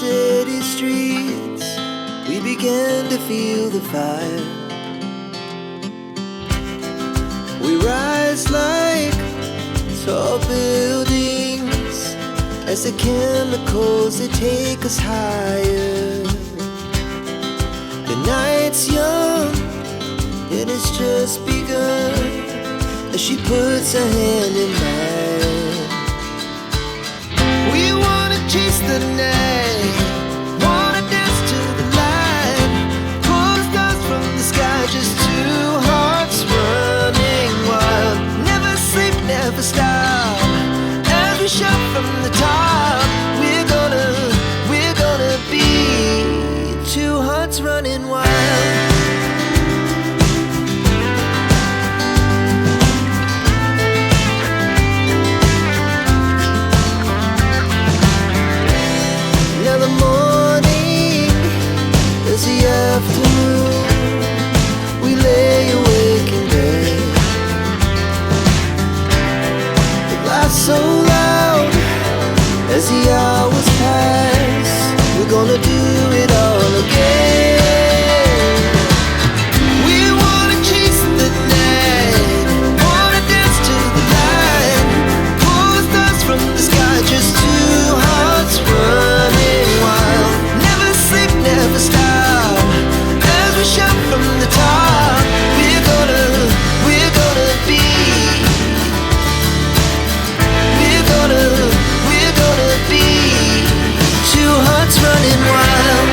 city streets, we began to feel the fire. We rise like tall buildings as the chemicals, they take us higher. The night's young, it has just begun, as she puts her hand in mine. We wanna chase the night, wanna dance to the light, pull the stars from the sky, just two hearts running wild. Never sleep, never stop, as we shout from the top. We're gonna be two hearts running wild. Now the morning is the afternoon, we lay awake in bed. The laughs so loud as the hours pass, we're gonna do it all again. We wanna chase the night, wanna dance to the light, pull the stars from the sky, just two hearts running wild. Never sleep, never stop, as we shout from the top. We're gonna be, we're gonna be two hearts running wild.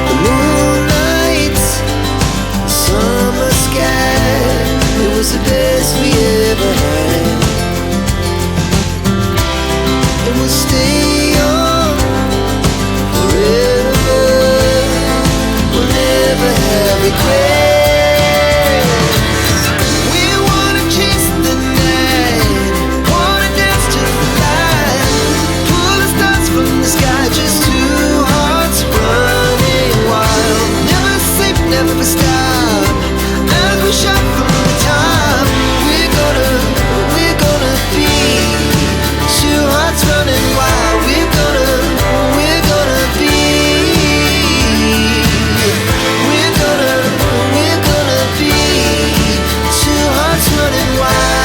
The moonlight, summer sky, it was the best we ever had. And we'll stay young forever, we'll never have regrets. We wanna chase the night, wanna dance to the light, pull the stars from the sky, just two hearts running wild. Never sleep, never stop, as we shout from the top. We're gonna be two hearts running wild. We're gonna be, we're gonna be two hearts running wild.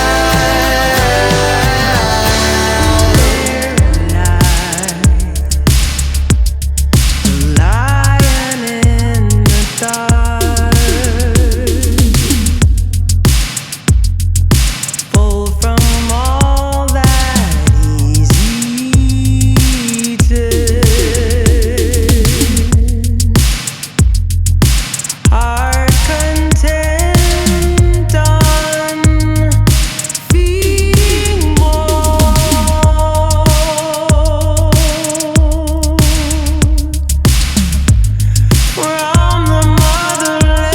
Lying in the dark, full from all that he's eaten, heart content on feeding more. From the motherland,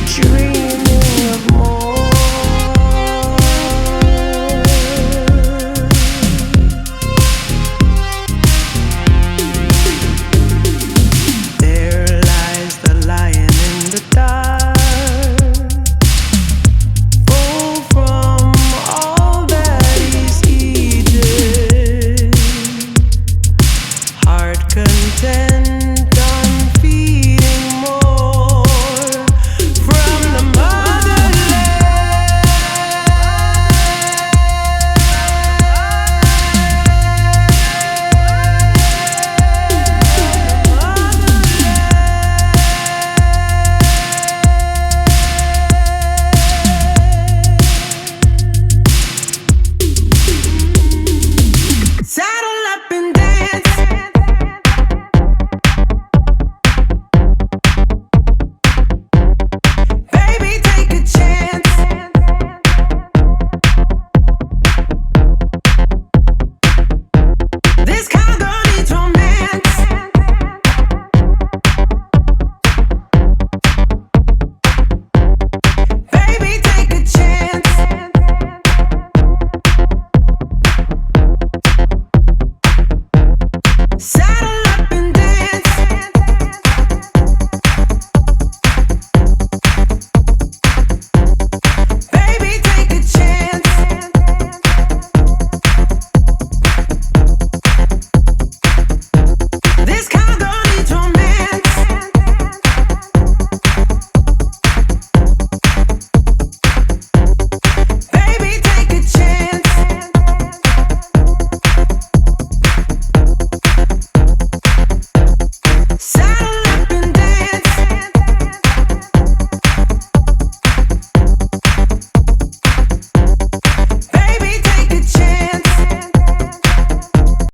dreaming of more. There lies the lion in the dark, full from all that he's eaten, heart content